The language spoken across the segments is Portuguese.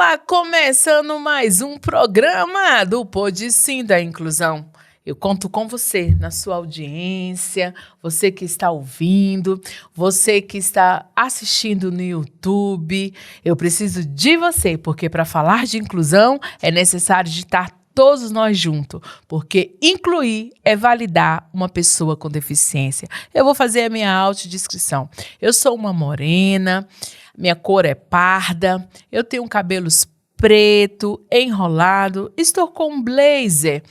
lá, começando mais um programa do Pode Sim da Inclusão. Eu conto com você, na sua audiência, você que está ouvindo, você que está assistindo no YouTube. Eu preciso de você, porque para falar de inclusão é necessário de estar todos nós juntos, porque incluir é validar uma pessoa com deficiência. Eu vou fazer a minha autodescrição. Eu sou uma morena, minha cor é parda, eu tenho cabelos preto, enrolado, estou com um blazer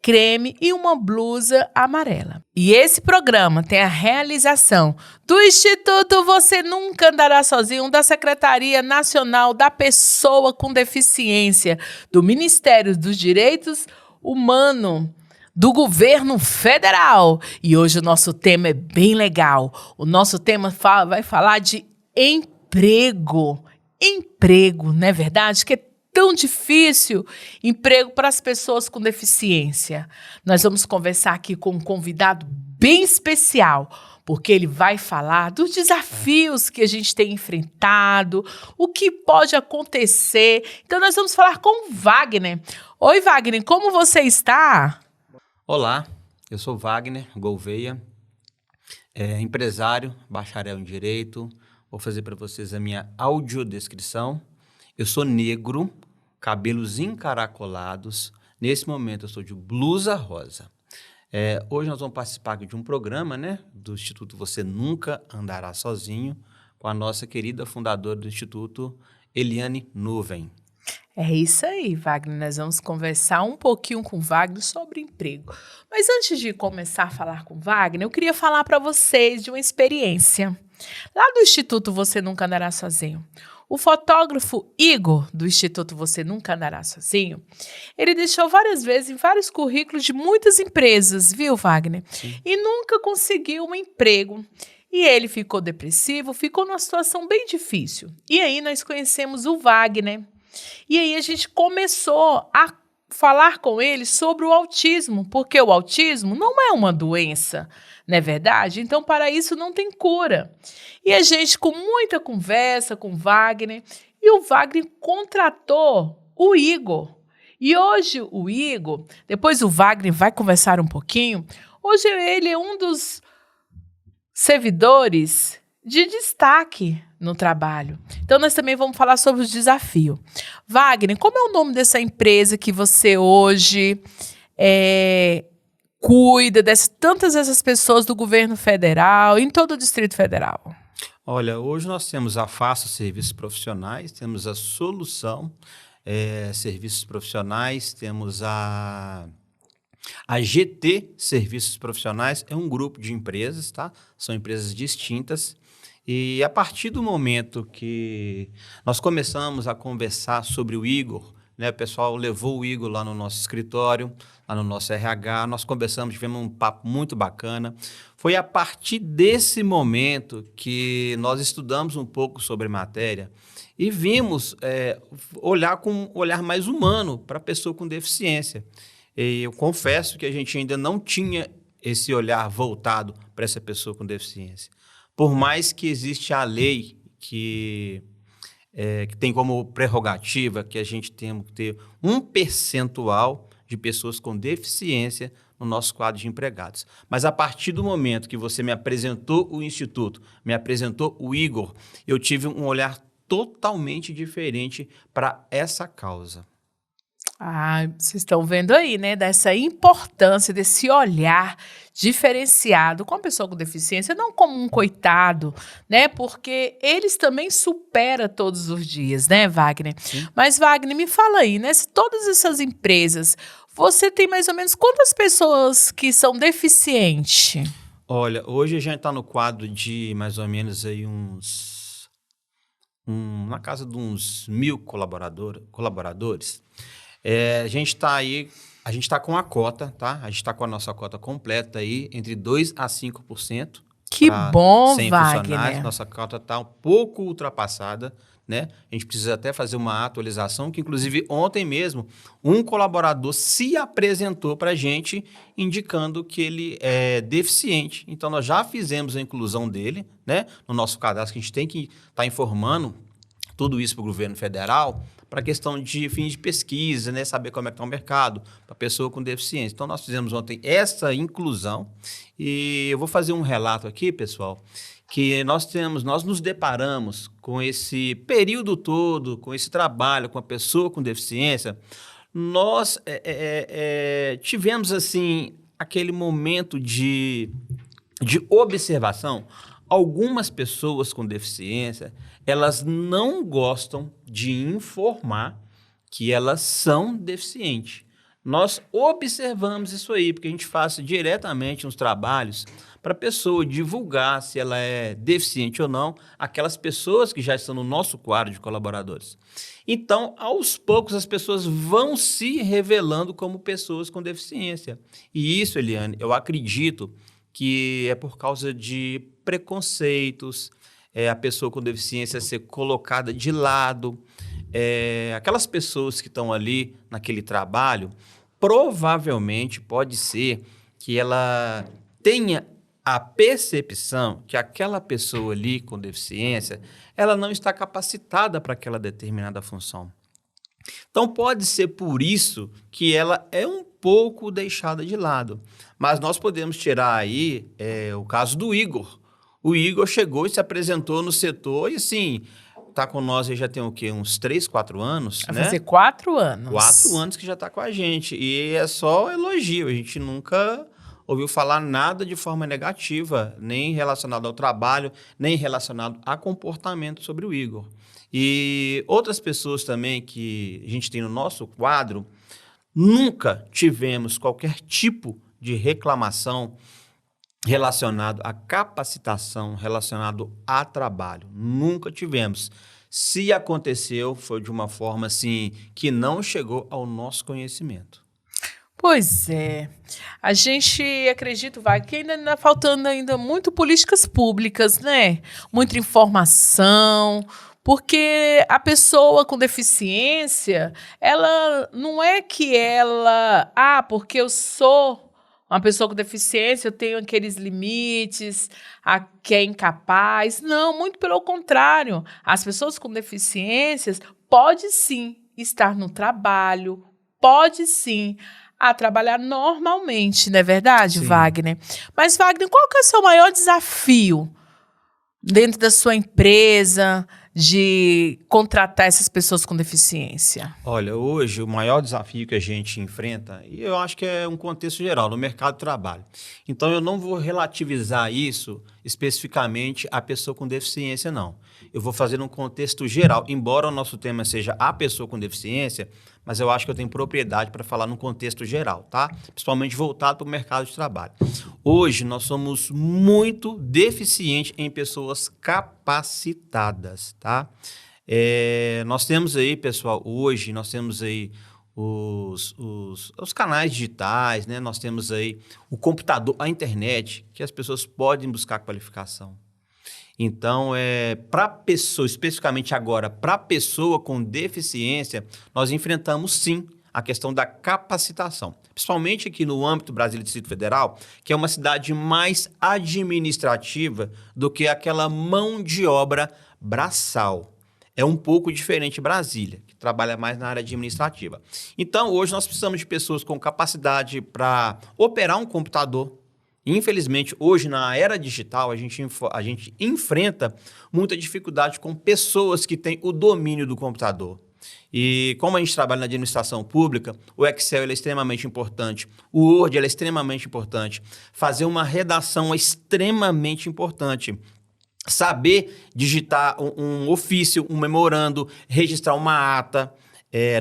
creme e uma blusa amarela. E esse programa tem a realização do Instituto Você Nunca Andará Sozinho, da Secretaria Nacional da Pessoa com Deficiência, do Ministério dos Direitos Humanos, do Governo Federal. E hoje o nosso tema é bem legal. O nosso tema vai falar de emprego. Emprego, não é verdade? Que é tão difícil emprego para as pessoas com deficiência. Nós vamos conversar aqui com um convidado bem especial, porque ele vai falar dos desafios que a gente tem enfrentado, o que pode acontecer. Então nós vamos falar com o Wagner. Oi, Wagner, como você está? Olá, eu sou Wagner Gouveia, empresário, bacharel em Direito. Vou fazer para vocês a minha audiodescrição. Eu sou negro, cabelos encaracolados. Nesse momento eu estou de blusa rosa. Hoje nós vamos participar de um programa, né, do Instituto Você Nunca Andará Sozinho, com a nossa querida fundadora do Instituto, Eliane Nuvem. É isso aí, Wagner. Nós vamos conversar um pouquinho com o Wagner sobre emprego. Mas antes de começar a falar com o Wagner, eu queria falar para vocês de uma experiência. Lá do Instituto Você Nunca Andará Sozinho, o fotógrafo Igor, do Instituto Você Nunca Andará Sozinho, ele deixou várias vezes em vários currículos de muitas empresas, viu, Wagner? Sim. E nunca conseguiu um emprego. E ele ficou depressivo, ficou numa situação bem difícil. E aí nós conhecemos o Wagner. E aí a gente começou a falar com ele sobre o autismo, porque o autismo não é uma doença, não é verdade? Então, para isso não tem cura. E a gente, com muita conversa com o Wagner, e o Wagner contratou o Igor. E hoje o Igor, depois o Wagner vai conversar um pouquinho, hoje ele é um dos servidores de destaque no trabalho. Então, nós também vamos falar sobre os desafios. Wagner, como é o nome dessa empresa que você hoje cuida de tantas essas pessoas do governo federal, em todo o Distrito Federal? Olha, hoje nós temos a Faço Serviços Profissionais, temos a Solução Serviços Profissionais, temos a GT Serviços Profissionais, é um grupo de empresas, tá? São empresas distintas. E a partir do momento que nós começamos a conversar sobre o Igor, né, o pessoal levou o Igor lá no nosso escritório, lá no nosso RH, nós conversamos, tivemos um papo muito bacana. Foi a partir desse momento que nós estudamos um pouco sobre matéria e vimos olhar com um olhar mais humano para a pessoa com deficiência. E eu confesso que a gente ainda não tinha esse olhar voltado para essa pessoa com deficiência. Por mais que existe a lei que tem como prerrogativa que a gente tem que ter um percentual de pessoas com deficiência no nosso quadro de empregados. Mas a partir do momento que você me apresentou o Instituto, me apresentou o Igor, eu tive um olhar totalmente diferente para essa causa. Ah, vocês estão vendo aí, né, dessa importância, desse olhar diferenciado com a pessoa com deficiência, não como um coitado, né, porque eles também superam todos os dias, né, Wagner? Sim. Mas, Wagner, me fala aí, né, se todas essas empresas, você tem mais ou menos quantas pessoas que são deficientes? Olha, hoje a gente está no quadro de mais ou menos aí na casa de uns 1.000 colaboradores. A gente está com a cota, tá? A gente está com a nossa cota completa aí, entre 2% a 5%. Que bom, 100 Wagner. funcionários. Nossa cota está um pouco ultrapassada, né? A gente precisa até fazer uma atualização, que inclusive ontem mesmo, um colaborador se apresentou para a gente, indicando que ele é deficiente. Então, nós já fizemos a inclusão dele, né? No nosso cadastro, que a gente tem que estar informando tudo isso para o governo federal, para questão de fins de pesquisa, né? Saber como é que está o mercado para pessoa com deficiência. Então, nós fizemos ontem essa inclusão e eu vou fazer um relato aqui, pessoal, que nós nos deparamos com esse período todo, com esse trabalho com a pessoa com deficiência. Nós tivemos, assim, aquele momento de observação. Algumas pessoas com deficiência, elas não gostam de informar que elas são deficientes. Nós observamos isso aí, porque a gente faz diretamente uns trabalhos para a pessoa divulgar se ela é deficiente ou não, aquelas pessoas que já estão no nosso quadro de colaboradores. Então, aos poucos, as pessoas vão se revelando como pessoas com deficiência. E isso, Eliane, eu acredito que é por causa de preconceitos, a pessoa com deficiência ser colocada de lado. Aquelas pessoas que estão ali naquele trabalho, provavelmente pode ser que ela tenha a percepção que aquela pessoa ali com deficiência, ela não está capacitada para aquela determinada função. Então, pode ser por isso que ela é um pouco deixada de lado. Mas nós podemos tirar aí o caso do Igor. O Igor chegou e se apresentou no setor e, assim, está com nós aí já tem o quê? Uns 3, 4 anos, Vai né? fazer 4 anos. 4 anos que já está com a gente. E é só elogio. A gente nunca ouviu falar nada de forma negativa, nem relacionado ao trabalho, nem relacionado a comportamento sobre o Igor. E outras pessoas também que a gente tem no nosso quadro, nunca tivemos qualquer tipo de reclamação relacionado à capacitação, relacionado a trabalho. Nunca tivemos. Se aconteceu, foi de uma forma assim que não chegou ao nosso conhecimento. Pois é. A gente acredita, vai, que ainda está faltando ainda muito políticas públicas, né? Muita informação, porque a pessoa com deficiência, ela não é que ela, porque eu sou uma pessoa com deficiência, eu tenho aqueles limites, que é incapaz. Não, muito pelo contrário. As pessoas com deficiências podem sim estar no trabalho, pode sim trabalhar normalmente, não é verdade, Sim. Wagner? Mas, Wagner, qual que é o seu maior desafio dentro da sua empresa de contratar essas pessoas com deficiência? Olha, hoje o maior desafio que a gente enfrenta, e eu acho que é um contexto geral, no mercado de trabalho. Então, eu não vou relativizar isso especificamente à pessoa com deficiência, não. Eu vou fazer um contexto geral, embora o nosso tema seja a pessoa com deficiência, mas eu acho que eu tenho propriedade para falar num contexto geral, tá? Principalmente voltado para o mercado de trabalho. Hoje, nós somos muito deficientes em pessoas capacitadas, tá? Nós temos aí, pessoal, hoje nós temos aí os canais digitais, né? Nós temos aí o computador, a internet, que as pessoas podem buscar qualificação. Então, para pessoa, especificamente agora, para pessoa com deficiência, nós enfrentamos sim a questão da capacitação. Principalmente aqui no âmbito do Brasília Distrito Federal, que é uma cidade mais administrativa do que aquela mão de obra braçal. É um pouco diferente Brasília, que trabalha mais na área administrativa. Então, hoje nós precisamos de pessoas com capacidade para operar um computador. Infelizmente, hoje, na era digital, a gente enfrenta muita dificuldade com pessoas que têm o domínio do computador. E como a gente trabalha na administração pública, o Excel é extremamente importante, o Word é extremamente importante, fazer uma redação é extremamente importante. Saber digitar um ofício, um memorando, registrar uma ata,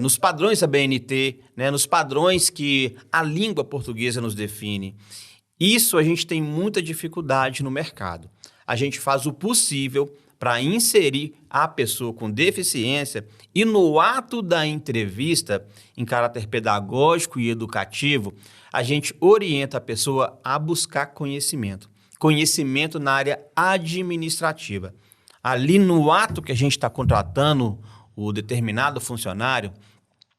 nos padrões da BNT, né, nos padrões que a língua portuguesa nos define. Isso a gente tem muita dificuldade no mercado. A gente faz o possível para inserir a pessoa com deficiência e no ato da entrevista, em caráter pedagógico e educativo, a gente orienta a pessoa a buscar conhecimento. Conhecimento na área administrativa. Ali no ato que a gente está contratando o determinado funcionário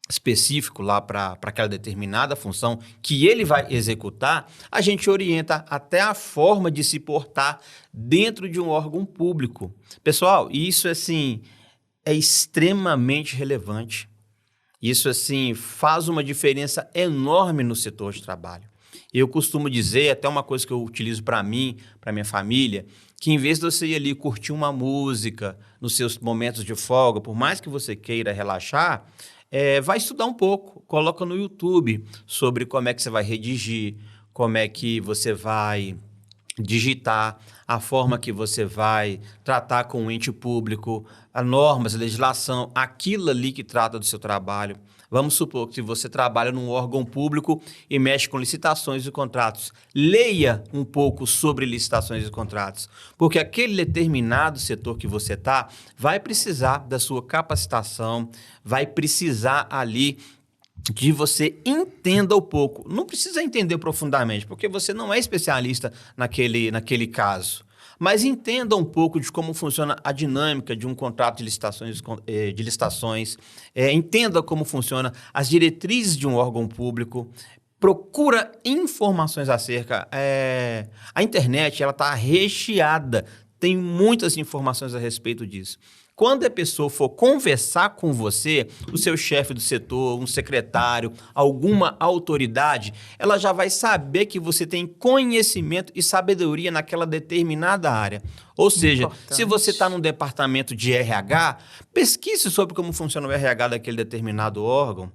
específico lá para aquela determinada função que ele vai executar, a gente orienta até a forma de se portar dentro de um órgão público. Pessoal, isso assim é extremamente relevante. Isso, assim, faz uma diferença enorme no setor de trabalho. Eu costumo dizer, até uma coisa que eu utilizo para mim, para minha família, que em vez de você ir ali curtir uma música nos seus momentos de folga, por mais que você queira relaxar, vai estudar um pouco, coloca no YouTube sobre como é que você vai redigir, como é que você vai digitar, a forma que você vai tratar com o ente público, as normas, a legislação, aquilo ali que trata do seu trabalho. Vamos supor que se você trabalha num órgão público e mexe com licitações e contratos, leia um pouco sobre licitações e contratos, porque aquele determinado setor que você está vai precisar da sua capacitação, vai precisar ali que você entenda um pouco. Não precisa entender profundamente, porque você não é especialista naquele caso. Mas entenda um pouco de como funciona a dinâmica de um contrato de licitações, entenda como funciona as diretrizes de um órgão público, procura informações acerca. A internet ela está recheada, tem muitas informações a respeito disso. Quando a pessoa for conversar com você, o seu chefe do setor, um secretário, alguma autoridade, ela já vai saber que você tem conhecimento e sabedoria naquela determinada área. Ou seja, Importante. se você está num departamento de RH, pesquise sobre como funciona o RH daquele determinado órgão.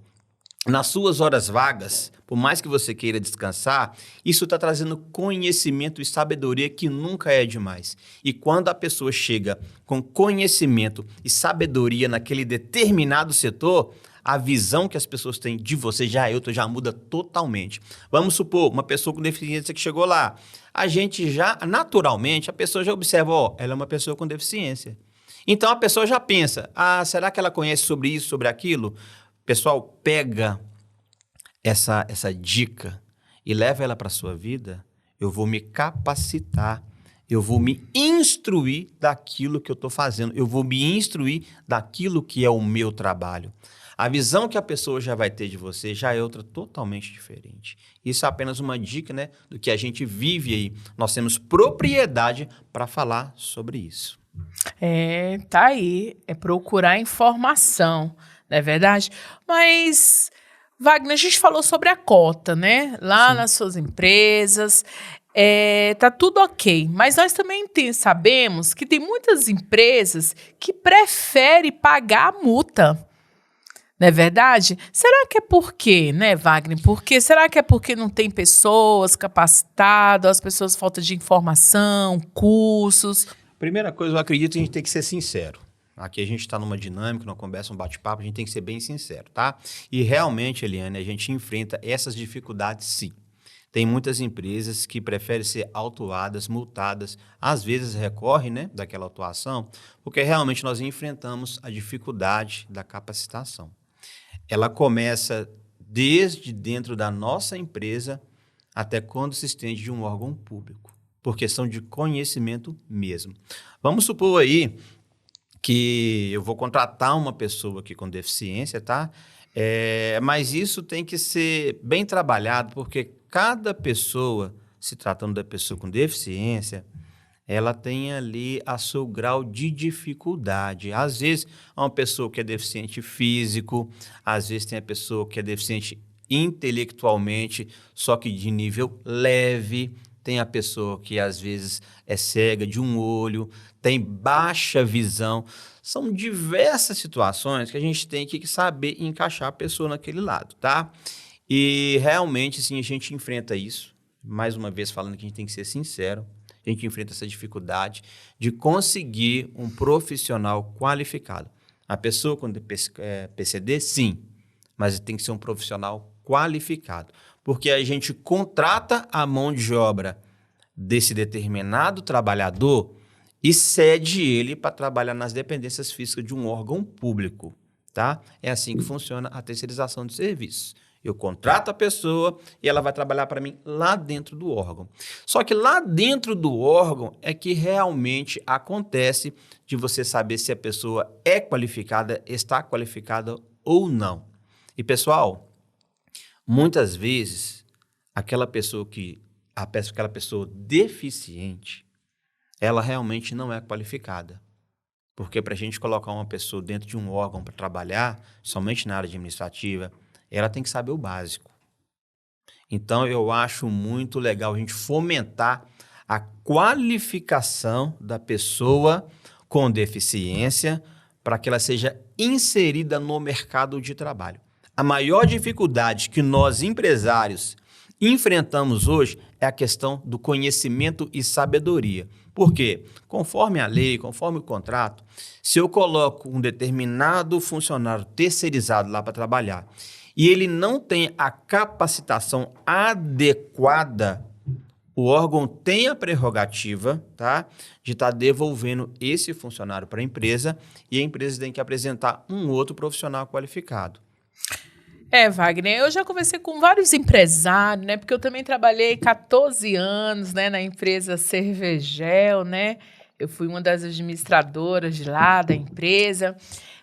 Nas suas horas vagas, por mais que você queira descansar, isso está trazendo conhecimento e sabedoria que nunca é demais. E quando a pessoa chega com conhecimento e sabedoria naquele determinado setor, a visão que as pessoas têm de você já muda totalmente. Vamos supor, uma pessoa com deficiência que chegou lá. A gente já, naturalmente, a pessoa já observa, ela é uma pessoa com deficiência. Então a pessoa já pensa, será que ela conhece sobre isso, sobre aquilo? Pessoal, pega essa dica e leva ela para a sua vida. Eu vou me capacitar, eu vou me instruir daquilo que eu estou fazendo, eu vou me instruir daquilo que é o meu trabalho. A visão que a pessoa já vai ter de você já é outra totalmente diferente. Isso é apenas uma dica, né, do que a gente vive aí. Nós temos propriedade para falar sobre isso. Tá aí, é procurar informação, não é verdade? Mas, Wagner, a gente falou sobre a cota, né? Lá Sim. nas suas empresas, tá tudo ok, mas nós também sabemos que tem muitas empresas que preferem pagar a multa. Não é verdade? Será que é por quê, né, Wagner? Será que é porque não tem pessoas capacitadas, as pessoas falta de informação, cursos? Primeira coisa, eu acredito que a gente tem que ser sincero. Aqui a gente está numa dinâmica, numa conversa, um bate-papo, a gente tem que ser bem sincero, tá? E realmente, Eliane, a gente enfrenta essas dificuldades, sim. Tem muitas empresas que preferem ser autuadas, multadas, às vezes recorrem, né, daquela autuação, porque realmente nós enfrentamos a dificuldade da capacitação. Ela começa desde dentro da nossa empresa até quando se estende de um órgão público, por questão de conhecimento mesmo. Vamos supor aí que eu vou contratar uma pessoa aqui com deficiência, tá? Mas isso tem que ser bem trabalhado, porque cada pessoa, se tratando da pessoa com deficiência, ela tem ali a seu grau de dificuldade. Às vezes, é uma pessoa que é deficiente físico, às vezes tem a pessoa que é deficiente intelectualmente, só que de nível leve. Tem a pessoa que, às vezes, é cega de um olho, tem baixa visão. São diversas situações que a gente tem que saber encaixar a pessoa naquele lado, tá? E, realmente, sim, a gente enfrenta isso. Mais uma vez, falando que a gente tem que ser sincero, a gente enfrenta essa dificuldade de conseguir um profissional qualificado. A pessoa com PCD, sim, mas tem que ser um profissional qualificado, porque a gente contrata a mão de obra desse determinado trabalhador e cede ele para trabalhar nas dependências físicas de um órgão público, tá? É assim que funciona a terceirização de serviços. Eu contrato a pessoa e ela vai trabalhar para mim lá dentro do órgão. Só que lá dentro do órgão é que realmente acontece de você saber se a pessoa é qualificada, está qualificada ou não. E, pessoal, muitas vezes, aquela pessoa deficiente, ela realmente não é qualificada. Porque para a gente colocar uma pessoa dentro de um órgão para trabalhar, somente na área administrativa, ela tem que saber o básico. Então, eu acho muito legal a gente fomentar a qualificação da pessoa com deficiência para que ela seja inserida no mercado de trabalho. A maior dificuldade que nós, empresários, enfrentamos hoje é a questão do conhecimento e sabedoria. Por quê? Conforme a lei, conforme o contrato, se eu coloco um determinado funcionário terceirizado lá para trabalhar e ele não tem a capacitação adequada, o órgão tem a prerrogativa, tá, de estar devolvendo esse funcionário para a empresa e a empresa tem que apresentar um outro profissional qualificado. Wagner, eu já conversei com vários empresários, né? Porque eu também trabalhei 14 anos, né, na empresa Cervegel, né? Eu fui uma das administradoras de lá da empresa.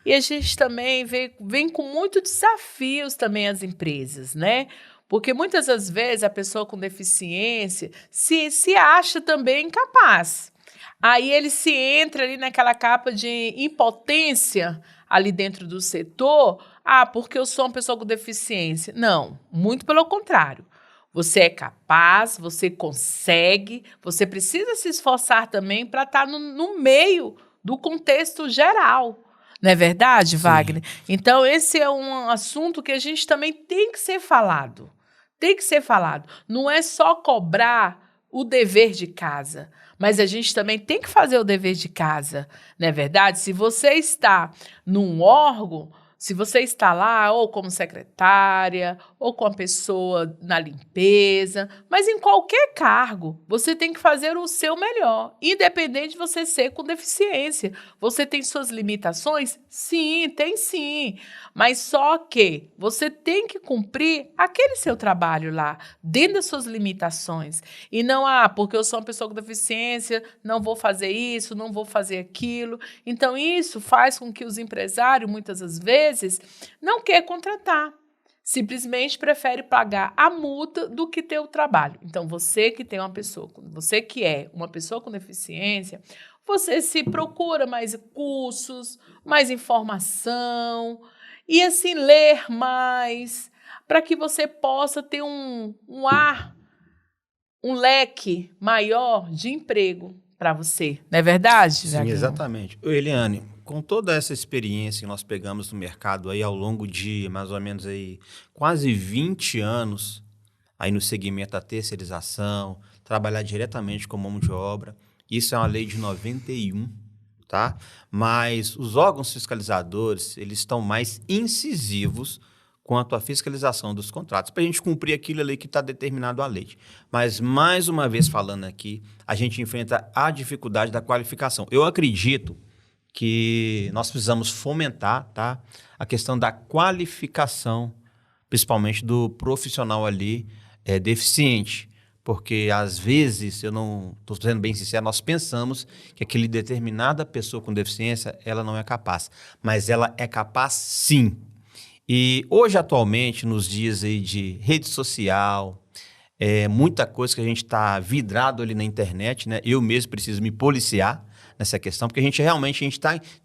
E a gente também vem com muitos desafios também as empresas, né? Porque muitas das vezes a pessoa com deficiência se acha também incapaz. Aí ele se entra ali naquela capa de impotência ali dentro do setor. Ah, porque eu sou uma pessoa com deficiência. Não, muito pelo contrário. Você é capaz, você consegue, você precisa se esforçar também para estar no meio do contexto geral. Não é verdade, Wagner? Então, esse é um assunto que a gente também tem que ser falado. Tem que ser falado. Não é só cobrar o dever de casa, mas a gente também tem que fazer o dever de casa. Não é verdade? Se você está num órgão, se você está lá ou como secretária, ou com a pessoa na limpeza, mas em qualquer cargo, você tem que fazer o seu melhor, independente de você ser com deficiência. Você tem suas limitações? Sim, tem sim. Mas só que você tem que cumprir aquele seu trabalho lá, dentro das suas limitações. E não, porque eu sou uma pessoa com deficiência, não vou fazer isso, não vou fazer aquilo. Então, isso faz com que os empresários, muitas das vezes, não querem contratar. Simplesmente prefere pagar a multa do que ter o trabalho. Então, você que é uma pessoa com deficiência, você se procura mais cursos, mais informação e, assim, ler mais, para que você possa ter um leque maior de emprego para você. Não é verdade, Sim, Wagner? exatamente. Eliane, com toda essa experiência que nós pegamos no mercado aí ao longo de mais ou menos aí quase 20 anos aí no segmento da terceirização, trabalhar diretamente com mão de obra, isso é uma lei de 91, tá? Mas os órgãos fiscalizadores, eles estão mais incisivos quanto à fiscalização dos contratos, para a gente cumprir aquilo ali que está determinado à lei. Mas, mais uma vez falando aqui, a gente enfrenta a dificuldade da qualificação. Eu acredito que nós precisamos fomentar, tá, a questão da qualificação, principalmente do profissional ali deficiente. Porque, às vezes, eu não estou sendo bem sincero, nós pensamos que aquele determinada pessoa com deficiência, ela não é capaz. Mas ela é capaz, sim. E hoje, atualmente, nos dias aí de rede social, muita coisa que a gente está vidrado ali na internet, né? Eu mesmo preciso me policiar nessa questão, porque a gente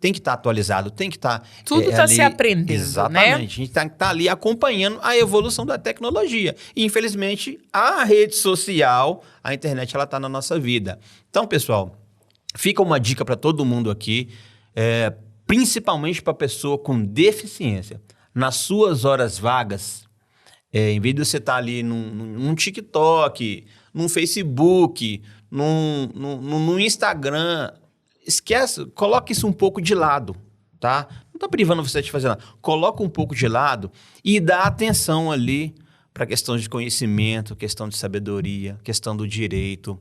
tem que estar atualizado, tem que estar tudo está se aprendendo, exatamente, né? A gente tem que estar ali acompanhando a evolução da tecnologia. E, infelizmente, a rede social, a internet, ela está na nossa vida. Então, pessoal, fica uma dica para todo mundo aqui, principalmente para a pessoa com deficiência. Nas suas horas vagas, em vez de você estar ali num TikTok, num Facebook, num Instagram, esquece, coloca isso um pouco de lado, tá? Não está privando você de fazer nada. Coloca um pouco de lado e dá atenção ali para a questão de conhecimento, questão de sabedoria, questão do direito,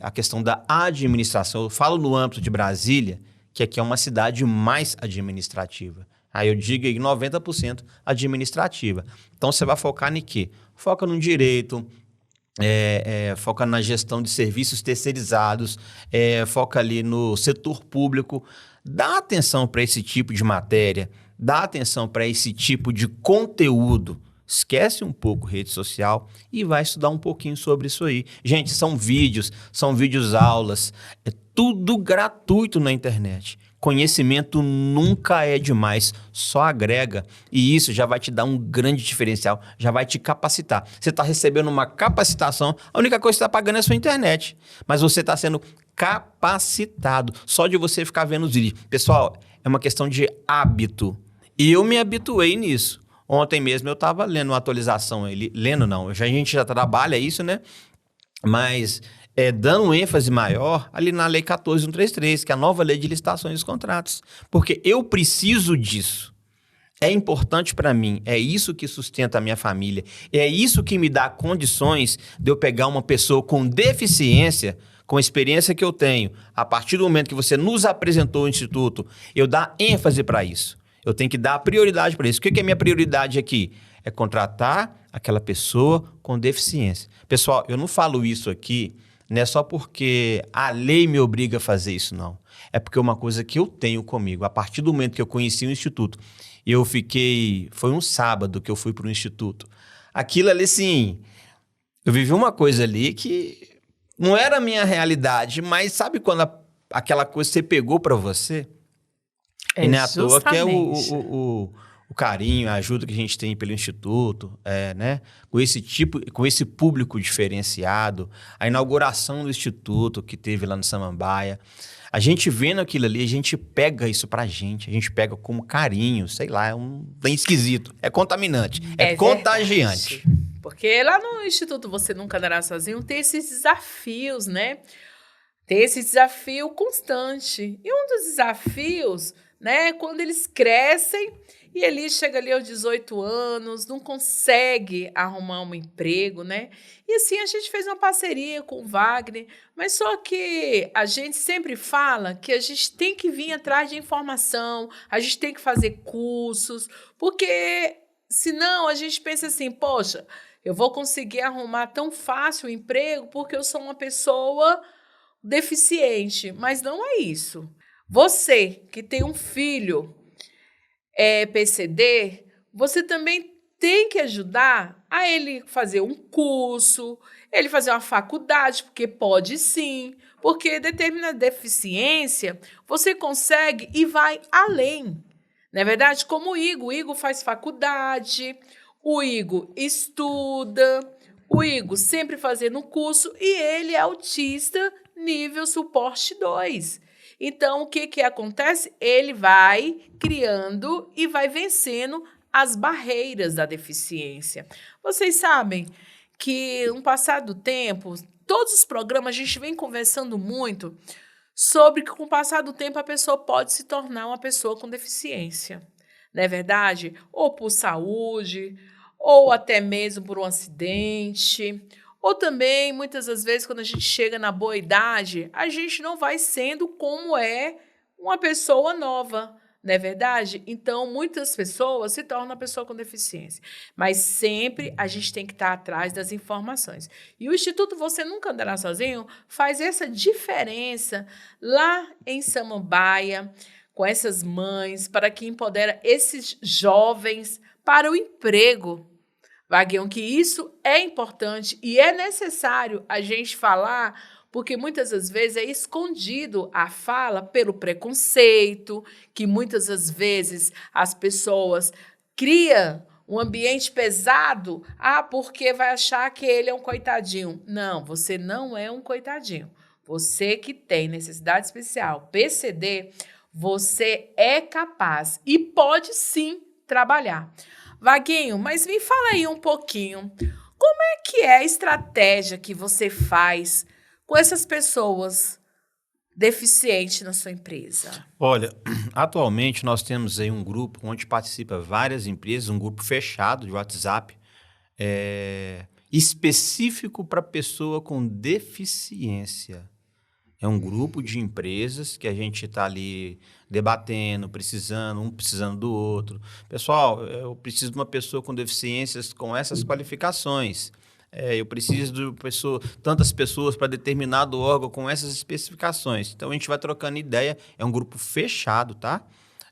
a questão da administração. Eu falo no âmbito de Brasília, que aqui é uma cidade mais administrativa. Aí eu digo aí 90% administrativa. Então, você vai focar em quê? Foca no direito, foca na gestão de serviços terceirizados, foca ali no setor público. Dá atenção para esse tipo de matéria, dá atenção para esse tipo de conteúdo. Esquece um pouco rede social e vai estudar um pouquinho sobre isso aí. Gente, são vídeos aulas. tudo gratuito na internet. Conhecimento nunca é demais, só agrega. E isso já vai te dar um grande diferencial, já vai te capacitar. Você está recebendo uma capacitação, a única coisa que você está pagando é a sua internet. Mas você está sendo capacitado só de você ficar vendo os vídeos. Pessoal, é uma questão de hábito. E eu me habituei nisso. Ontem mesmo eu estava lendo uma atualização. Lendo não, a gente já trabalha isso, né? Mas dando um ênfase maior ali na Lei 14.133, que é a nova lei de licitações dos contratos. Porque eu preciso disso. É importante para mim, é isso que sustenta a minha família, é isso que me dá condições de eu pegar uma pessoa com deficiência, com a experiência que eu tenho, a partir do momento que você nos apresentou o Instituto, eu dar ênfase para isso. Eu tenho que dar prioridade para isso. O que é minha prioridade aqui? É contratar aquela pessoa com deficiência. Pessoal, eu não falo isso aqui, não é só porque a lei me obriga a fazer isso, não. É porque é uma coisa que eu tenho comigo. A partir do momento que eu conheci o Instituto, foi um sábado que eu fui para o Instituto. Aquilo ali, assim, eu vivi uma coisa ali que não era a minha realidade, mas sabe quando aquela coisa você pegou para você? E não é à toa que é o carinho, a ajuda que a gente tem pelo Instituto, né? Com esse público diferenciado, a inauguração do Instituto que teve lá no Samambaia. A gente vendo aquilo ali, a gente pega isso pra gente, a gente pega como carinho, sei lá, bem esquisito, é contaminante, é contagiante. Verdade. Porque lá no Instituto Você Nunca Andará Sozinho tem esses desafios, né? Tem esse desafio constante. E um dos desafios, né, quando eles crescem e ele chega ali aos 18 anos, não consegue arrumar um emprego, né? E assim, a gente fez uma parceria com o Wagner, mas só que a gente sempre fala que a gente tem que vir atrás de informação, a gente tem que fazer cursos, porque senão a gente pensa assim, poxa, eu vou conseguir arrumar tão fácil o emprego porque eu sou uma pessoa deficiente, mas não é isso. Você que tem um filho PCD, você também tem que ajudar a ele fazer um curso, ele fazer uma faculdade, porque pode sim, porque determinada deficiência você consegue e vai além. Não é verdade? Como o Igor faz faculdade, o Igor estuda, o Igor sempre fazendo curso e ele é autista nível suporte 2. Então, o que acontece? Ele vai criando e vai vencendo as barreiras da deficiência. Vocês sabem que, no passar do tempo, todos os programas a gente vem conversando muito sobre que, com o passar do tempo, a pessoa pode se tornar uma pessoa com deficiência. Não é verdade? Ou por saúde, ou até mesmo por um acidente. Ou também, muitas das vezes, quando a gente chega na boa idade, a gente não vai sendo como é uma pessoa nova, não é verdade? Então, muitas pessoas se tornam uma pessoa com deficiência. Mas sempre a gente tem que estar atrás das informações. E o Instituto Você Nunca Andará Sozinho faz essa diferença lá em Samambaia, com essas mães, para que empodera esses jovens para o emprego. Vaguinho, que isso é importante e é necessário a gente falar, porque muitas das vezes é escondido a fala pelo preconceito, que muitas das vezes as pessoas criam um ambiente pesado, porque vai achar que ele é um coitadinho. Não, você não é um coitadinho. Você que tem necessidade especial, PCD, você é capaz e pode sim trabalhar. Vaguinho, mas me fala aí um pouquinho, como é que é a estratégia que você faz com essas pessoas deficientes na sua empresa? Olha, atualmente nós temos aí um grupo onde participa várias empresas, um grupo fechado de WhatsApp, específico para pessoa com deficiência. É um grupo de empresas que a gente está ali debatendo, um precisando do outro. Pessoal, eu preciso de uma pessoa com deficiências com essas qualificações. Eu preciso de tantas pessoas para determinado órgão com essas especificações. Então, a gente vai trocando ideia. É um grupo fechado, tá?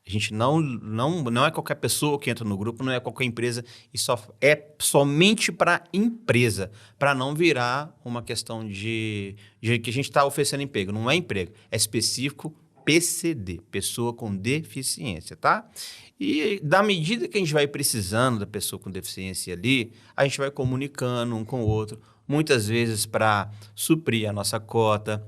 A gente não é qualquer pessoa que entra no grupo, não é qualquer empresa, e só é somente para empresa, para não virar uma questão de que a gente está oferecendo emprego. Não é emprego, é específico PCD, pessoa com deficiência, tá? E da medida que a gente vai precisando da pessoa com deficiência ali, a gente vai comunicando um com o outro, muitas vezes para suprir a nossa cota,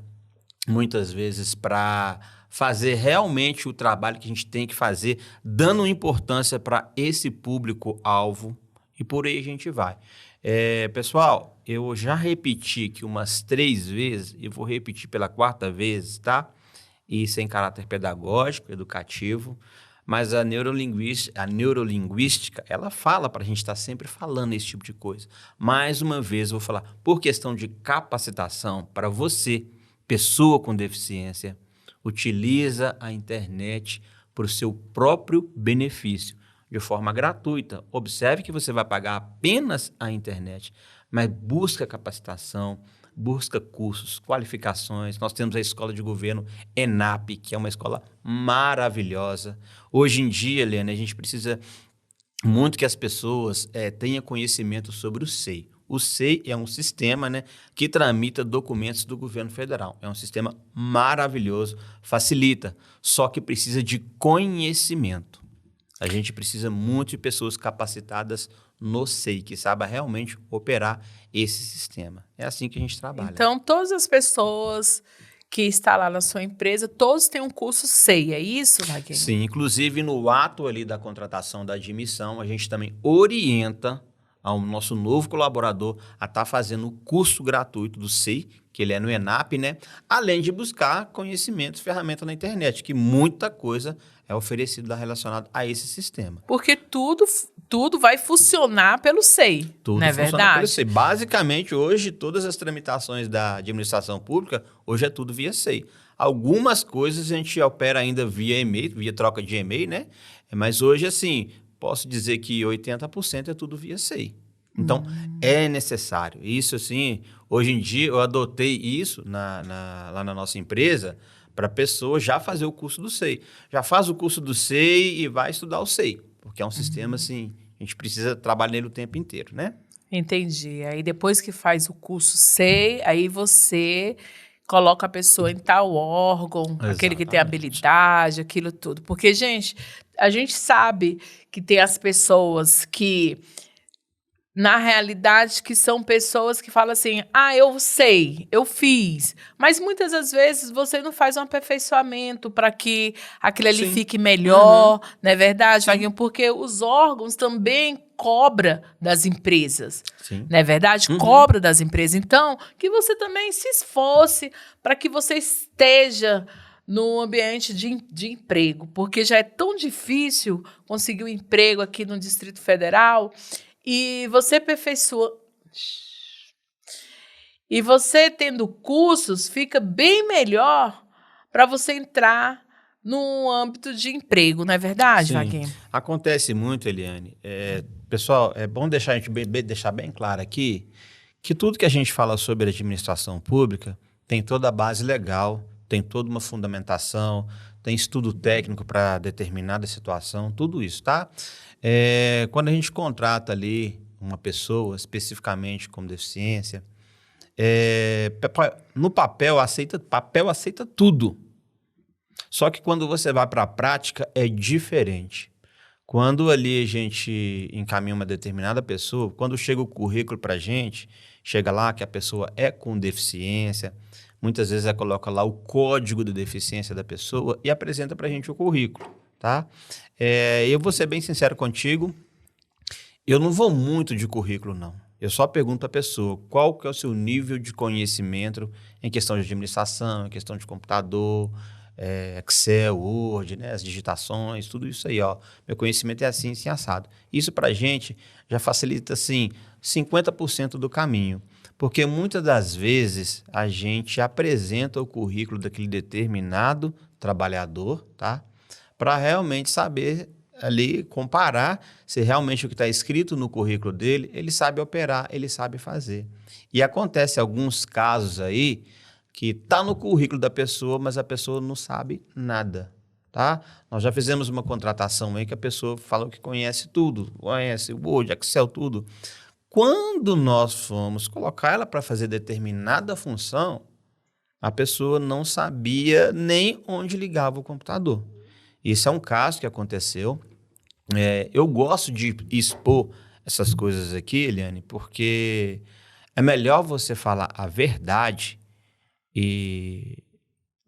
muitas vezes para fazer realmente o trabalho que a gente tem que fazer, dando importância para esse público-alvo, e por aí a gente vai. Pessoal, eu já repeti aqui umas 3 vezes, e vou repetir pela 4ª vez, tá? Isso em caráter pedagógico, educativo, mas a neurolinguística, ela fala para a gente estar sempre falando esse tipo de coisa. Mais uma vez, eu vou falar, por questão de capacitação, para você, pessoa com deficiência, utiliza a internet para o seu próprio benefício, de forma gratuita. Observe que você vai pagar apenas a internet, mas busca capacitação, busca cursos, qualificações. Nós temos a Escola de Governo ENAP, que é uma escola maravilhosa. Hoje em dia, Eliane, a gente precisa muito que as pessoas tenham conhecimento sobre o SEI. O SEI é um sistema, né, que tramita documentos do governo federal. É um sistema maravilhoso, facilita, só que precisa de conhecimento. A gente precisa muito de pessoas capacitadas no SEI, que saibam realmente operar esse sistema. É assim que a gente trabalha. Então, todas as pessoas que estão lá na sua empresa, todos têm um curso SEI, é isso, Wagner? Sim, inclusive no ato ali da contratação da admissão, a gente também orienta ao nosso novo colaborador a estar fazendo o curso gratuito do SEI, que ele é no ENAP, né? Além de buscar conhecimentos, ferramentas na internet, que muita coisa é oferecida relacionada a esse sistema. Porque tudo vai funcionar pelo SEI, Tudo não é funciona verdade? pelo SEI. Basicamente, hoje, todas as tramitações da administração pública, hoje é tudo via SEI. Algumas coisas a gente opera ainda via e-mail, via troca de e-mail, né? Mas hoje, assim, posso dizer que 80% é tudo via SEI. Então, é necessário. Isso, assim, hoje em dia, eu adotei isso lá na nossa empresa para a pessoa já fazer o curso do SEI. Já faz o curso do SEI e vai estudar o SEI, porque é um sistema, assim, a gente precisa trabalhar nele o tempo inteiro, né? Entendi. Aí, depois que faz o curso SEI, aí você coloca a pessoa em tal órgão, aquele que tem habilidade, aquilo tudo. Porque, gente, a gente sabe que tem as pessoas que, na realidade, que são pessoas que falam assim, eu sei, eu fiz. Mas muitas das vezes você não faz um aperfeiçoamento para que aquilo ali fique melhor, não é verdade, Wagner? Porque os órgãos também cobram das empresas, não é verdade? Cobra das empresas. Então, que você também se esforce para que você esteja no ambiente de emprego, porque já é tão difícil conseguir um emprego aqui no Distrito Federal. E você aperfeiçoa. E você tendo cursos, fica bem melhor para você entrar no âmbito de emprego, não é verdade, Wagner? Acontece muito, Eliane. Pessoal, é bom deixar bem claro aqui que tudo que a gente fala sobre administração pública tem toda a base legal, tem toda uma fundamentação, tem estudo técnico para determinada situação, tudo isso, tá? Quando a gente contrata ali uma pessoa especificamente com deficiência, no papel aceita tudo. Só que quando você vai para a prática é diferente. Quando ali a gente encaminha uma determinada pessoa, quando chega o currículo para a gente, chega lá que a pessoa é com deficiência, muitas vezes ela coloca lá o código de deficiência da pessoa e apresenta para a gente o currículo, tá? Eu vou ser bem sincero contigo, eu não vou muito de currículo, não. Eu só pergunto à pessoa qual que é o seu nível de conhecimento em questão de administração, em questão de computador, Excel, Word, né, as digitações, tudo isso aí, ó. Meu conhecimento é assim, assim, assado. Isso para a gente já facilita, assim, 50% do caminho. Porque muitas das vezes a gente apresenta o currículo daquele determinado trabalhador, tá? Para realmente saber ali, comparar se realmente o que está escrito no currículo dele, ele sabe operar, ele sabe fazer. E acontece alguns casos aí que está no currículo da pessoa, mas a pessoa não sabe nada. tá? Nós já fizemos uma contratação aí que a pessoa falou que conhece tudo, conhece o Word, Excel, tudo. Quando nós fomos colocar ela para fazer determinada função, a pessoa não sabia nem onde ligava o computador. Isso é um caso que aconteceu. Eu gosto de expor essas coisas aqui, Eliane, porque é melhor você falar a verdade e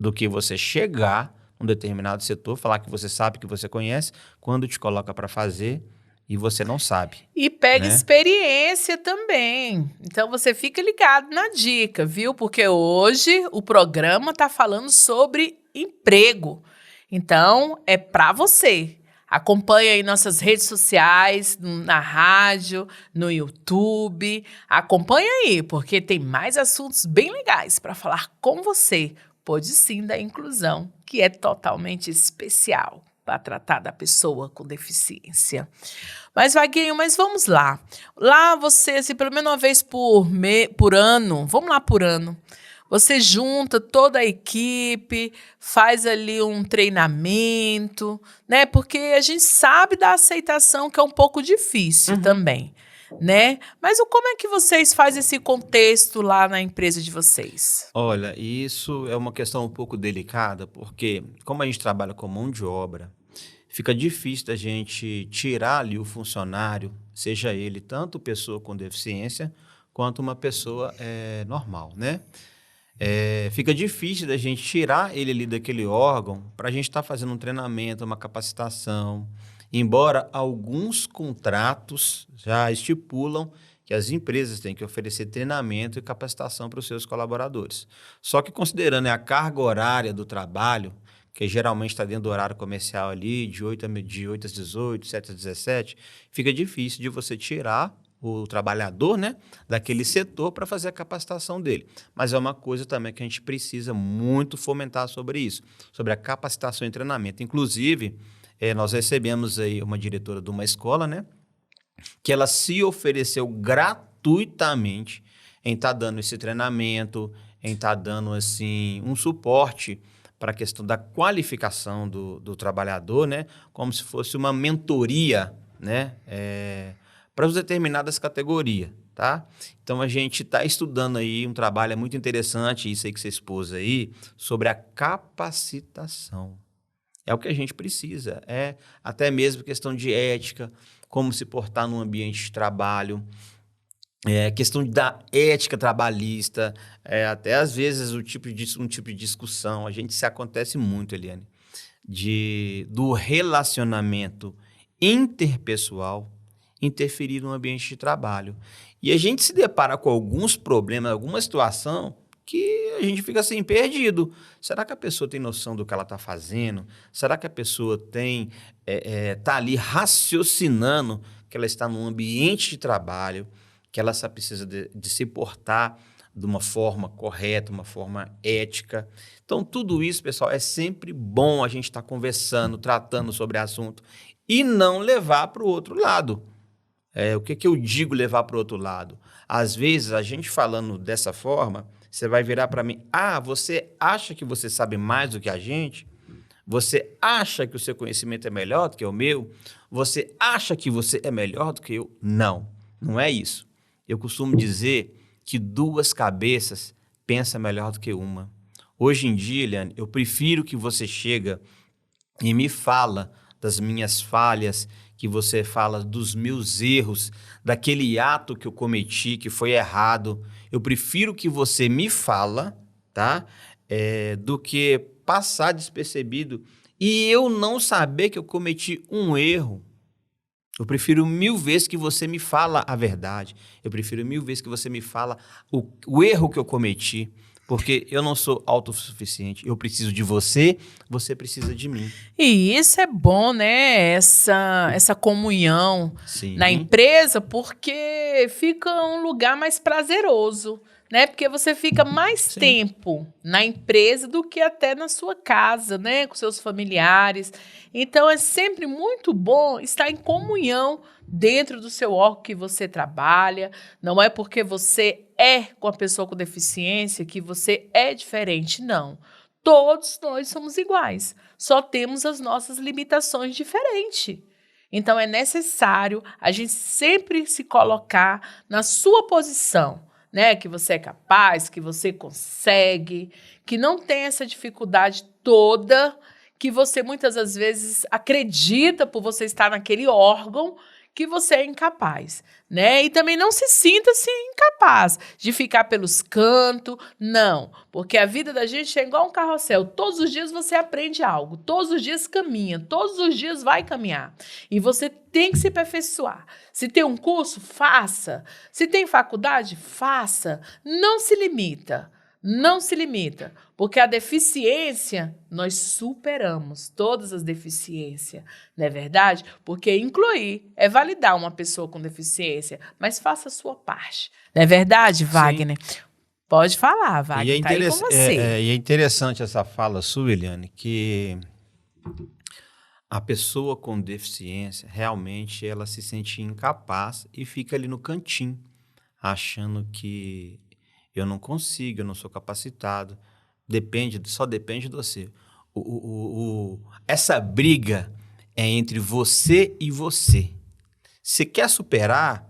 do que você chegar num determinado setor, falar que você sabe, que você conhece, quando te coloca para fazer e você não sabe, E pega né? experiência também. Então você fica ligado na dica, viu? Porque hoje o programa está falando sobre emprego. Então é para você. Acompanhe aí nossas redes sociais, na rádio, no YouTube. Acompanhe aí, porque tem mais assuntos bem legais para falar com você. Pode sim da inclusão, que é totalmente especial para tratar da pessoa com deficiência. Mas, Vaguinho, mas vamos lá. Lá você, assim, pelo menos uma vez por ano, vamos lá por ano, você junta toda a equipe, faz ali um treinamento, né? Porque a gente sabe da aceitação que é um pouco difícil também, né? Mas como é que vocês fazem esse contexto lá na empresa de vocês? Olha, isso é uma questão um pouco delicada, porque como a gente trabalha com mão de obra, fica difícil da gente tirar ali o funcionário, seja ele tanto pessoa com deficiência quanto uma pessoa normal, né? Fica difícil da gente tirar ele ali daquele órgão para a gente estar fazendo um treinamento, uma capacitação. Embora alguns contratos já estipulam que as empresas têm que oferecer treinamento e capacitação para os seus colaboradores. Só que considerando a carga horária do trabalho, que geralmente está dentro do horário comercial ali, de 8 às 18, 7 às 17, fica difícil de você tirar o trabalhador, né, daquele setor para fazer a capacitação dele. Mas é uma coisa também que a gente precisa muito fomentar sobre isso, sobre a capacitação e treinamento. Inclusive, nós recebemos aí uma diretora de uma escola, né, que ela se ofereceu gratuitamente em estar dando esse treinamento, em estar dando assim, um suporte para a questão da qualificação do trabalhador, né, como se fosse uma mentoria, né, para as determinadas categorias, tá? Então, a gente está estudando aí um trabalho muito interessante, isso aí que você expôs aí, sobre a capacitação. É o que a gente precisa, até mesmo questão de ética, como se portar no ambiente de trabalho, questão da ética trabalhista, até às vezes um tipo de discussão, a gente se acontece muito, Eliane, do relacionamento interpessoal interferir no ambiente de trabalho. E a gente se depara com alguns problemas, alguma situação que a gente fica assim, perdido. Será que a pessoa tem noção do que ela está fazendo? Será que a pessoa tá ali raciocinando que ela está num ambiente de trabalho, que ela só precisa de se portar de uma forma correta, uma forma ética? Então, tudo isso, pessoal, é sempre bom a gente estar conversando, tratando sobre o assunto e não levar para o outro lado. O que eu digo levar para o outro lado? Às vezes, a gente falando dessa forma, você vai virar para mim, você acha que você sabe mais do que a gente? Você acha que o seu conhecimento é melhor do que o meu? Você acha que você é melhor do que eu? Não, não é isso. Eu costumo dizer que duas cabeças pensam melhor do que uma. Hoje em dia, Eliane, eu prefiro que você chega e me fala das minhas falhas, que você fala dos meus erros, daquele ato que eu cometi, que foi errado. Eu prefiro que você me fala, tá? Do que passar despercebido e eu não saber que eu cometi um erro. Eu prefiro 1000 vezes que você me fala a verdade. Eu prefiro 1000 vezes que você me fala o erro que eu cometi. Porque eu não sou autossuficiente. Eu preciso de você, você precisa de mim. E isso é bom, né? Essa comunhão Sim. na empresa, porque fica um lugar mais prazeroso, né? Porque você fica mais tempo na empresa do que até na sua casa, né? Com seus familiares. Então, é sempre muito bom estar em comunhão dentro do seu órgão que você trabalha. Não é porque você é com a pessoa com deficiência que você é diferente, não. Todos nós somos iguais. só temos as nossas limitações diferentes. Então, é necessário a gente sempre se colocar na sua posição, né? Que você é capaz, que você consegue, que não tem essa dificuldade toda, que você muitas das vezes acredita por você estar naquele órgão que você é incapaz, né? E também não se sinta assim incapaz de ficar pelos cantos, não, porque a vida da gente é igual um carrossel, todos os dias você aprende algo, todos os dias caminha, todos os dias vai caminhar, e você tem que se aperfeiçoar. Se tem um curso, faça. Se tem faculdade, faça. Não se limita. Não se limita, porque a deficiência, nós superamos todas as deficiências, não é verdade? Porque incluir é validar uma pessoa com deficiência, mas faça a sua parte. Não é verdade, Wagner? Sim. Pode falar, Wagner, tá aí com você. E é interessante essa fala sua, Eliane, que a pessoa com deficiência, realmente, ela se sente incapaz e fica ali no cantinho, achando que eu não consigo, eu não sou capacitado. Só depende de você. Essa briga é entre você e você. Se quer superar,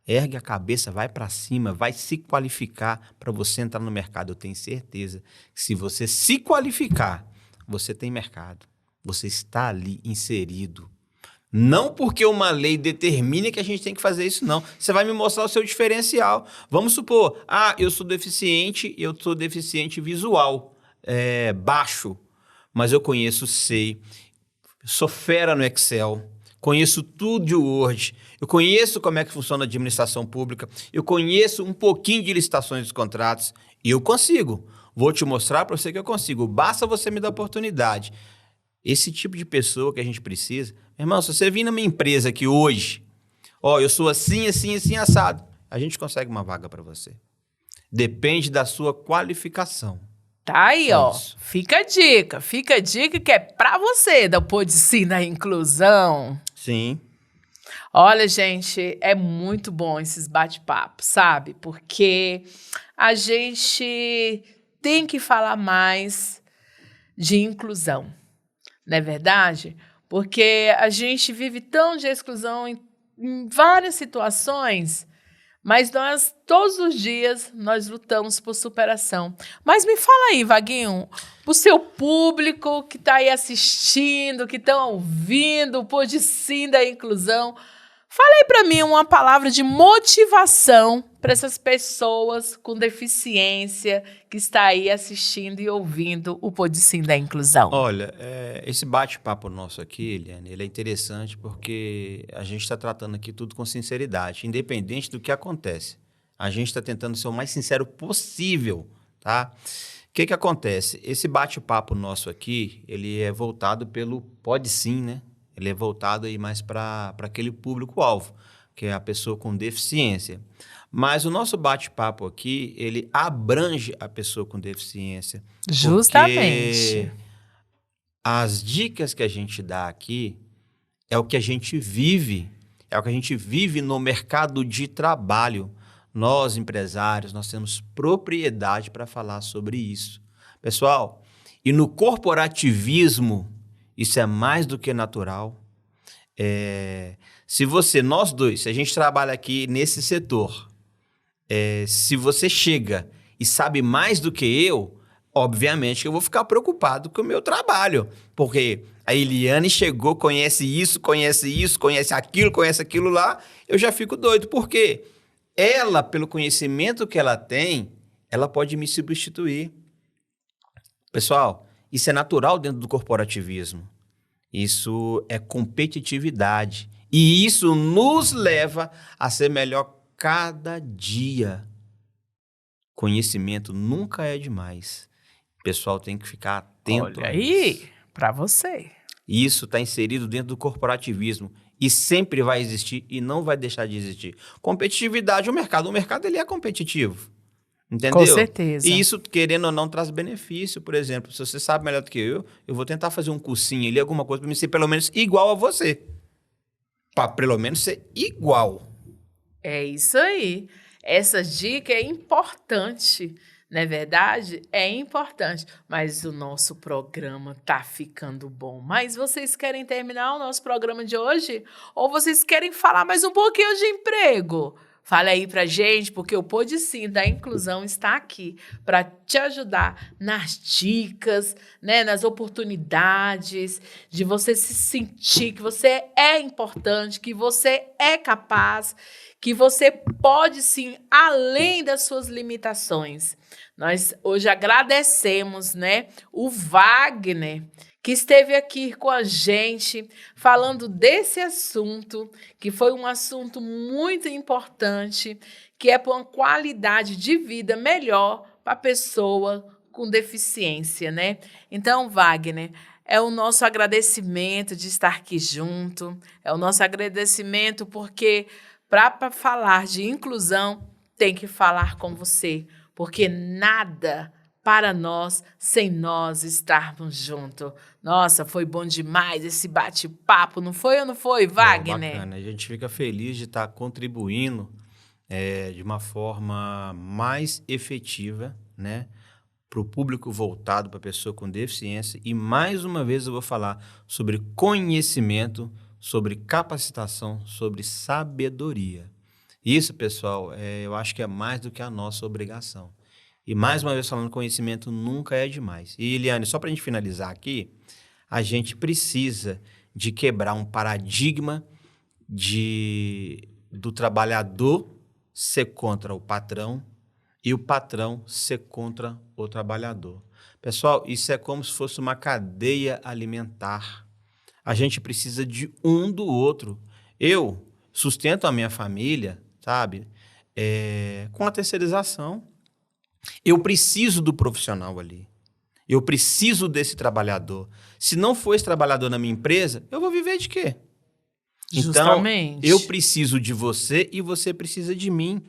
ergue a cabeça, vai para cima, vai se qualificar para você entrar no mercado. Eu tenho certeza que se você se qualificar, você tem mercado. Você está ali inserido. Não porque uma lei determine que a gente tem que fazer isso, não. Você vai me mostrar o seu diferencial. Vamos supor, eu sou deficiente visual, baixo, mas eu conheço SEI, sou fera no Excel, conheço tudo de Word, eu conheço como é que funciona a administração pública, eu conheço um pouquinho de licitações dos contratos, e eu consigo. Vou te mostrar para você que eu consigo. Basta você me dar oportunidade. Esse tipo de pessoa que a gente precisa. Irmão, se você vir na minha empresa aqui hoje, eu sou assim, assim, assim, assado, a gente consegue uma vaga para você. Depende da sua qualificação. Tá aí, isso. Fica a dica que é para você, da Pode Sim da Inclusão. Sim. Olha, gente, é muito bom esses bate-papos, sabe? Porque a gente tem que falar mais de inclusão. Não é verdade? Porque a gente vive tão de exclusão em várias situações, mas nós, todos os dias, nós lutamos por superação. Mas me fala aí, Vaguinho, o seu público que está aí assistindo, que estão ouvindo o Pode Sim da Inclusão, fala aí para mim uma palavra de motivação para essas pessoas com deficiência que está aí assistindo e ouvindo o Pode Sim da Inclusão. Olha, esse bate-papo nosso aqui, Eliane, ele é interessante porque a gente está tratando aqui tudo com sinceridade, independente do que acontece. A gente está tentando ser o mais sincero possível, tá? O que acontece? Esse bate-papo nosso aqui, ele é voltado pelo Pode Sim, né? Ele é voltado aí mais para aquele público-alvo, que é a pessoa com deficiência. Mas o nosso bate-papo aqui, ele abrange a pessoa com deficiência. Justamente. As dicas que a gente dá aqui é o que a gente vive, no mercado de trabalho. Nós, empresários, nós temos propriedade para falar sobre isso. Pessoal, e no corporativismo, isso é mais do que natural. Se a gente trabalha aqui nesse setor, se você chega e sabe mais do que eu, obviamente que eu vou ficar preocupado com o meu trabalho, porque a Eliane chegou, conhece isso, conhece aquilo lá, eu já fico doido, porque ela, pelo conhecimento que ela tem, ela pode me substituir. Pessoal, isso é natural dentro do corporativismo. Isso é competitividade. E isso nos leva a ser melhor cada dia. Conhecimento nunca é demais. O pessoal tem que ficar atento. Olha aí, para você. Isso está inserido dentro do corporativismo e sempre vai existir e não vai deixar de existir. Competitividade, o mercado ele é competitivo. Entendeu? Com certeza. E isso, querendo ou não, traz benefício. Por exemplo, se você sabe melhor do que eu vou tentar fazer um cursinho ali, alguma coisa, para me ser pelo menos igual a você. Para pelo menos ser igual. É isso aí. Essa dica é importante, Não é verdade? É importante, mas o nosso programa tá ficando bom. Mas vocês querem terminar o nosso programa de hoje? Ou vocês querem falar mais um pouquinho de emprego? Fala aí pra gente, porque o Pode Sim da Inclusão está aqui para te ajudar nas dicas, né, nas oportunidades, de você se sentir que você é importante, que você é capaz, que você pode sim, além das suas limitações. Nós hoje agradecemos, né, o Wagner, que esteve aqui com a gente falando desse assunto, que foi um assunto muito importante, que é para uma qualidade de vida melhor para a pessoa com deficiência, né? Então, Wagner, é o nosso agradecimento de estar aqui junto, é o nosso agradecimento porque para falar de inclusão tem que falar com você, porque nada para nós sem nós estarmos juntos. Nossa, foi bom demais esse bate-papo, não foi ou não foi, Wagner? Bacana. A gente fica feliz de estar contribuindo de uma forma mais efetiva, né, para o público voltado para a pessoa com deficiência. E mais uma vez eu vou falar sobre conhecimento, sobre capacitação, sobre sabedoria. Isso, pessoal, eu acho que é mais do que a nossa obrigação. E mais uma vez falando, conhecimento nunca é demais. E, Eliane, só para a gente finalizar aqui, a gente precisa de quebrar um paradigma do trabalhador ser contra o patrão e o patrão ser contra o trabalhador. Pessoal, isso é como se fosse uma cadeia alimentar. A gente precisa de um do outro. Eu sustento a minha família, sabe, com a terceirização. Eu preciso do profissional ali. Eu preciso desse trabalhador. Se não for esse trabalhador na minha empresa, eu vou viver de quê? Justamente. Então, eu preciso de você e você precisa de mim.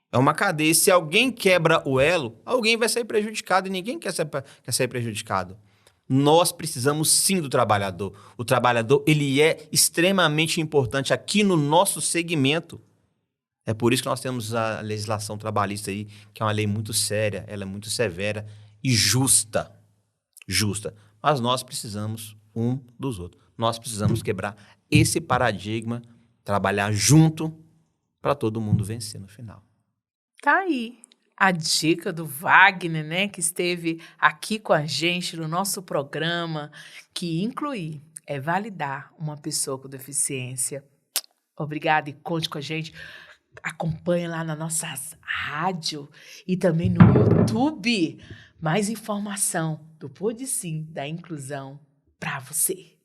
É uma cadeia. Se alguém quebra o elo, alguém vai sair prejudicado e ninguém quer sair prejudicado. Nós precisamos sim do trabalhador. O trabalhador, ele é extremamente importante aqui no nosso segmento. É por isso que nós temos a legislação trabalhista aí, que é uma lei muito séria, ela é muito severa e justa. Justa. Mas nós precisamos um dos outros. Nós precisamos quebrar esse paradigma, trabalhar junto para todo mundo vencer no final. Tá aí a dica do Wagner, né, que esteve aqui com a gente no nosso programa, que incluir é validar uma pessoa com deficiência. Obrigada e conte com a gente. Acompanhe lá na nossa rádio e também no YouTube. Mais informação do Pode Sim da Inclusão para você.